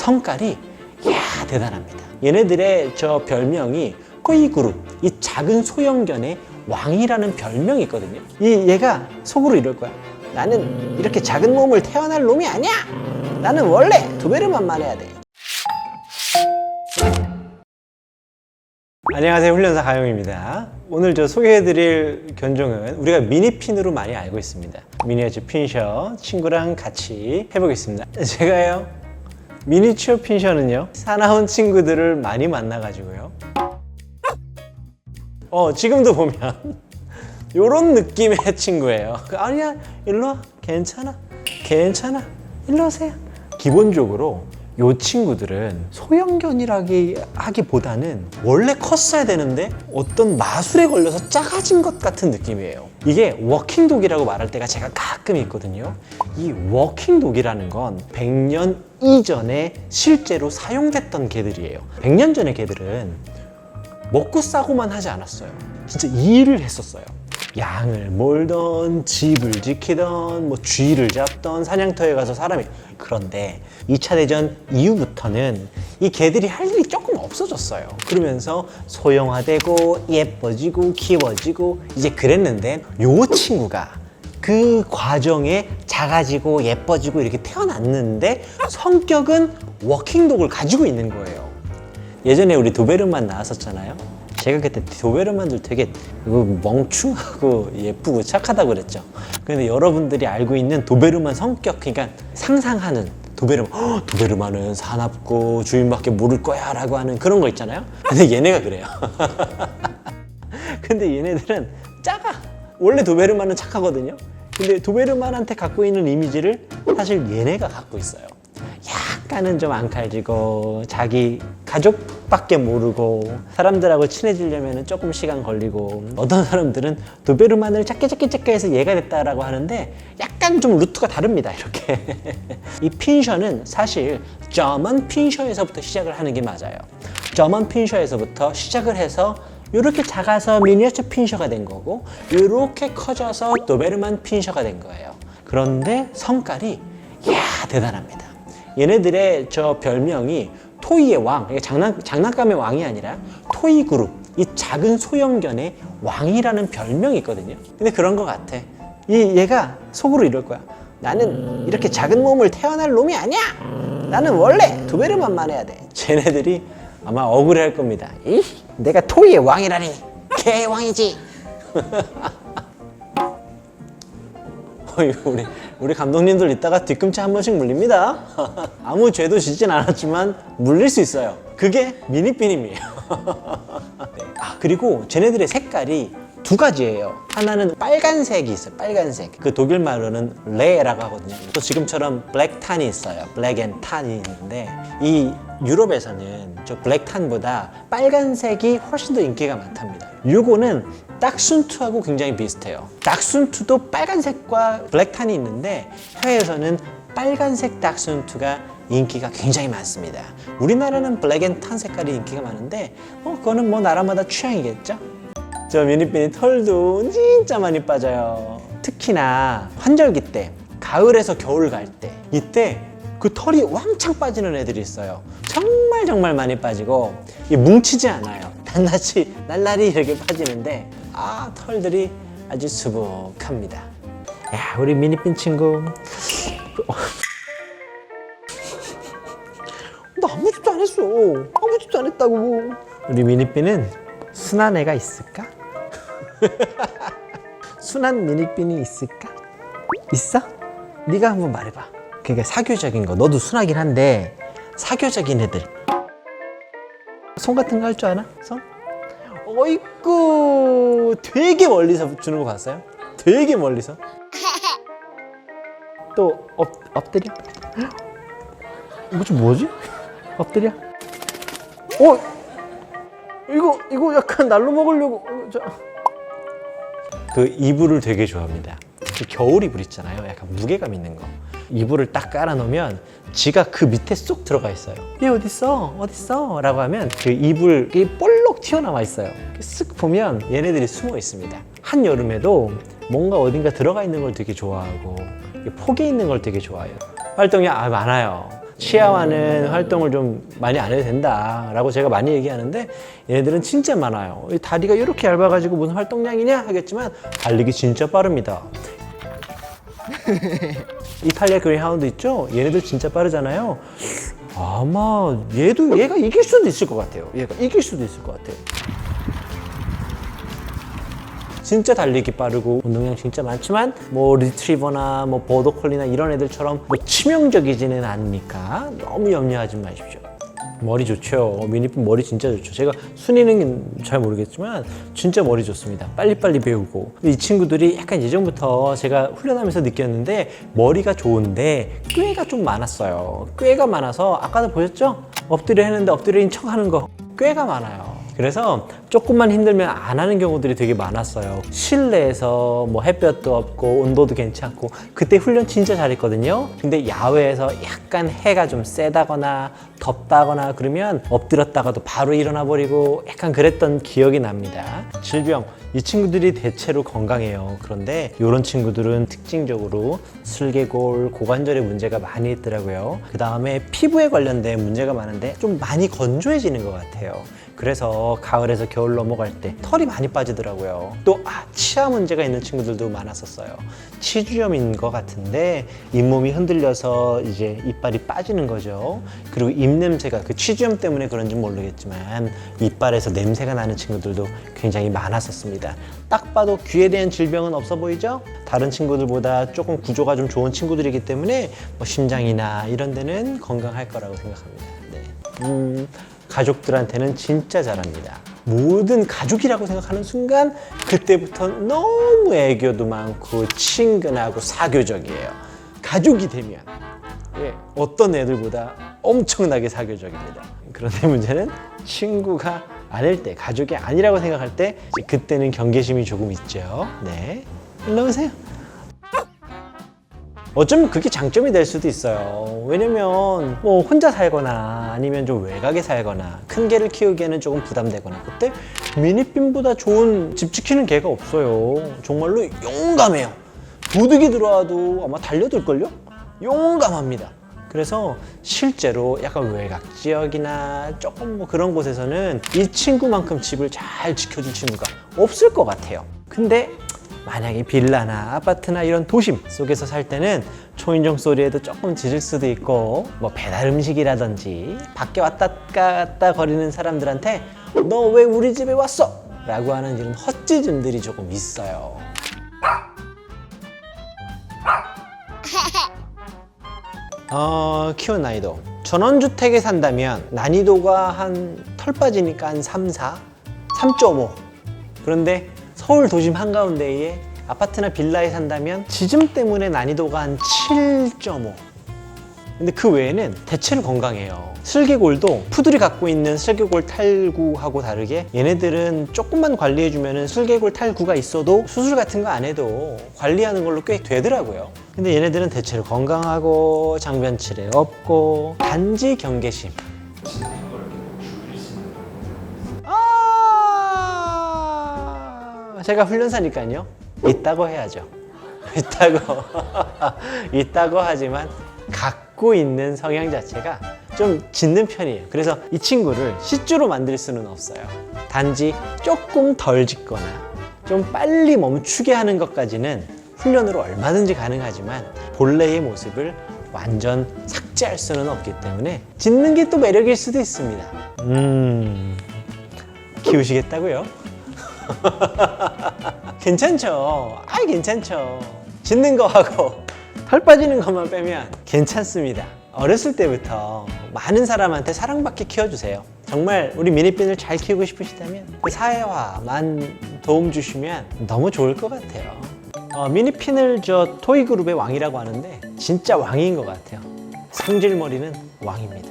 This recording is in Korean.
성깔이 대단합니다. 얘네들의 저 별명이 토이그룹, 이 작은 소형견의 왕이라는 별명이 있거든요. 얘가 속으로 이럴 거야. 나는 이렇게 작은 몸을 태어날 놈이 아니야. 나는 원래 도베르만만 해야 돼. 안녕하세요, 훈련사 가용입니다. 오늘 저 소개해드릴 견종은 우리가 미니핀으로 많이 알고 있습니다. 미니어처 핀셔 친구랑 같이 해보겠습니다. 제가요, 미니처 핀셔는요, 사나운 친구들을 많이 만나가지고요, 지금도 보면 요런 느낌의 친구예요. 아니야, 일로 와, 괜찮아, 일로 오세요. 기본적으로 요 친구들은 소형견이라기보다는 원래 컸어야 되는데 어떤 마술에 걸려서 작아진 것 같은 느낌이에요. 이게 워킹독이라고 말할 때가 제가 가끔 있거든요. 이 워킹독이라는 건 100년 이전에 실제로 사용됐던 개들이에요. 100년 전의 개들은 먹고 싸고만 하지 않았어요. 진짜 일을 했었어요. 양을 몰던, 집을 지키던, 쥐를 잡던, 사냥터에 가서 사람이. 그런데 2차 대전 이후부터는 이 개들이 할 일이 조금 없어졌어요. 그러면서 소형화되고 예뻐지고 키워지고 이제 그랬는데, 요 친구가 그 과정에 작아지고 예뻐지고 이렇게 태어났는데 성격은 워킹독을 가지고 있는 거예요. 예전에 우리 도베르만 나왔었잖아요. 제가 그때 도베르만들 되게 멍충하고 예쁘고 착하다고 그랬죠. 근데 여러분들이 알고 있는 도베르만 성격, 그러니까 상상하는 도베르만, 도베르만은 사납고 주인밖에 모를 거야 라고 하는 그런 거 있잖아요. 근데 얘네가 그래요. 근데 얘네들은 작아. 원래 도베르만은 착하거든요. 근데 도베르만한테 갖고 있는 이미지를 사실 얘네가 갖고 있어요. 약간은 좀 앙칼지고, 자기 가족밖에 모르고, 사람들하고 친해지려면 조금 시간 걸리고, 어떤 사람들은 도베르만을 작게 해서 얘가 됐다라고 하는데 약간 좀 루트가 다릅니다. 이렇게. 이 핀셔는 사실 저먼 핀셔에서부터 시작을 하는 게 맞아요. 저먼 핀셔에서부터 시작을 해서 이렇게 작아서 미니어처 핀셔가 된 거고, 이렇게 커져서 도베르만 핀셔가 된 거예요. 그런데 성깔이 대단합니다. 얘네들의 저 별명이 토이의 왕, 장난감의 왕이 아니라 토이 그룹, 이 작은 소형견의 왕이라는 별명이 있거든요. 근데 그런 것 같아. 얘가 속으로 이럴 거야. 나는 이렇게 작은 몸을 태어날 놈이 아니야. 나는 원래 도베르만만 해야 돼. 쟤네들이 아마 억울해할 겁니다. 내가 토이의 왕이라니, 개의 왕이지. 우리 감독님들 이따가 뒤꿈치 한 번씩 물립니다. 아무 죄도 짓진 않았지만 물릴 수 있어요. 그게 미니핀임이에요. 그리고 쟤네들의 색깔이 두 가지예요. 하나는 빨간색이 있어요. 빨간색. 그 독일 말로는 레라고 하거든요. 또 지금처럼 블랙탄이 있어요. 블랙 앤 탄이 있는데, 이 유럽에서는 저 블랙탄보다 빨간색이 훨씬 더 인기가 많답니다. 요거는 딱순투하고 굉장히 비슷해요. 딱순투도 빨간색과 블랙탄이 있는데, 해외에서는 빨간색 딱순투가 인기가 굉장히 많습니다. 우리나라는 블랙 앤 탄 색깔이 인기가 많은데, 그거는 뭐 나라마다 취향이겠죠? 저 미니핀이 털도 진짜 많이 빠져요. 특히나 환절기 때, 가을에서 겨울 갈 때, 이때 그 털이 왕창 빠지는 애들이 있어요. 정말 많이 빠지고, 뭉치지 않아요. 낱낱이 날라리 이렇게 빠지는데, 털들이 아주 수북합니다. 야, 우리 미니핀 친구. 나 아무 짓도 안 했어. 아무 짓도 안 했다고. 우리 미니핀은 순한 애가 있을까? 순한 미니핀이 있을까? 있어? 네가 한번 말해봐. 그러니까 사교적인 거. 너도 순하긴 한데 사교적인 애들. 손 같은 거 할 줄 아나? 손? 어이구, 되게 멀리서 주는 거 봤어요? 되게 멀리서. 또 엎드려. 이거 좀 뭐지? 엎드려. 이거 약간 날로 먹으려고. 그 이불을 되게 좋아합니다. 그 겨울 이불 있잖아요. 약간 무게감 있는 거. 이불을 딱 깔아놓으면 지가 그 밑에 쏙 들어가 있어요. 얘 어딨어? 라고 하면 그 이불이 볼록 튀어나와 있어요. 쓱 보면 얘네들이 숨어 있습니다. 한여름에도 뭔가 어딘가 들어가 있는 걸 되게 좋아하고, 폭에 있는 걸 되게 좋아해요. 활동이 많아요. 치아와는 활동을 좀 많이 안 해도 된다라고 제가 많이 얘기하는데 얘네들은 진짜 많아요. 이 다리가 이렇게 얇아가지고 무슨 활동량이냐 하겠지만 달리기 진짜 빠릅니다. 이탈리아 그레이하운드 있죠? 얘네들 진짜 빠르잖아요. 아마 얘가 이길 수도 있을 것 같아요. 얘가 이길 수도 있을 것 같아요. 진짜 달리기 빠르고 운동량 진짜 많지만 뭐 리트리버나 뭐 보더콜리나 이런 애들처럼 뭐 치명적이지는 않으니까 너무 염려하지 마십시오. 머리 좋죠. 미니핀 머리 진짜 좋죠. 제가 순위는 잘 모르겠지만 진짜 머리 좋습니다. 빨리빨리 배우고. 이 친구들이 약간 예전부터 제가 훈련하면서 느꼈는데 머리가 좋은데 꾀가 좀 많았어요. 꾀가 많아서 아까도 보셨죠? 엎드려 했는데 엎드려인 척 하는 거. 꾀가 많아요. 그래서 조금만 힘들면 안 하는 경우들이 되게 많았어요. 실내에서 뭐 햇볕도 없고 온도도 괜찮고 그때 훈련 진짜 잘했거든요. 근데 야외에서 약간 해가 좀 세다거나 덥다거나 그러면 엎드렸다가도 바로 일어나 버리고 약간 그랬던 기억이 납니다. 질병, 이 친구들이 대체로 건강해요. 그런데 이런 친구들은 특징적으로 슬개골, 고관절에 문제가 많이 있더라고요. 그 다음에 피부에 관련된 문제가 많은데 좀 많이 건조해지는 것 같아요. 그래서 가을에서 겨울 넘어갈 때 털이 많이 빠지더라고요. 또 치아 문제가 있는 친구들도 많았었어요. 치주염인 것 같은데 잇몸이 흔들려서 이제 이빨이 빠지는 거죠. 그리고 입냄새가 그 치주염 때문에 그런지 모르겠지만 이빨에서 냄새가 나는 친구들도 굉장히 많았었습니다. 딱 봐도 귀에 대한 질병은 없어 보이죠? 다른 친구들보다 조금 구조가 좀 좋은 친구들이기 때문에 뭐 심장이나 이런 데는 건강할 거라고 생각합니다. 네. 가족들한테는 진짜 잘합니다. 모든 가족이라고 생각하는 순간 그때부터 너무 애교도 많고 친근하고 사교적이에요. 가족이 되면 어떤 애들보다 엄청나게 사교적입니다. 그런데 문제는 친구가 아닐 때, 가족이 아니라고 생각할 때 그때는 경계심이 조금 있죠. 네, 일로 오세요. 어쩌면 그게 장점이 될 수도 있어요. 왜냐면 뭐 혼자 살거나 아니면 좀 외곽에 살거나 큰 개를 키우기에는 조금 부담되거나 그때 미니핀보다 좋은 집 지키는 개가 없어요. 정말로 용감해요. 도둑이 들어와도 아마 달려들걸요? 용감합니다. 그래서 실제로 약간 외곽 지역이나 조금 뭐 그런 곳에서는 이 친구만큼 집을 잘 지켜줄 친구가 없을 것 같아요. 근데 만약에 빌라나 아파트나 이런 도심 속에서 살 때는 초인종 소리에도 조금 짖을 수도 있고 뭐 배달 음식이라든지 밖에 왔다 갔다 거리는 사람들한테 너 왜 우리 집에 왔어? 라고 하는 이런 헛짖음들이 조금 있어요. 키운 난이도 전원주택에 산다면 난이도가 한 털 빠지니까 한 3, 4, 3.5 그런데 서울 도심 한가운데에 아파트나 빌라에 산다면 지즘 때문에 난이도가 한 7.5 근데 그 외에는 대체로 건강해요. 슬개골도 푸들이 갖고 있는 슬개골 탈구하고 다르게 얘네들은 조금만 관리해주면 슬개골 탈구가 있어도 수술 같은 거 안 해도 관리하는 걸로 꽤 되더라고요. 근데 얘네들은 대체로 건강하고 장변치레 없고 단지 경계심. 제가 훈련사니까요. 있다고 해야죠. 있다고 하지만 갖고 있는 성향 자체가 좀 짖는 편이에요. 그래서 이 친구를 시주로 만들 수는 없어요. 단지 조금 덜 짖거나 좀 빨리 멈추게 하는 것까지는 훈련으로 얼마든지 가능하지만 본래의 모습을 완전 삭제할 수는 없기 때문에 짖는 게 또 매력일 수도 있습니다. 키우시겠다고요? 괜찮죠? 괜찮죠. 짖는 거하고 털 빠지는 것만 빼면 괜찮습니다. 어렸을 때부터 많은 사람한테 사랑받게 키워주세요. 정말 우리 미니핀을 잘 키우고 싶으시다면 그 사회화만 도움 주시면 너무 좋을 것 같아요. 미니핀을 토이그룹의 왕이라고 하는데 진짜 왕인 것 같아요. 성질머리는 왕입니다.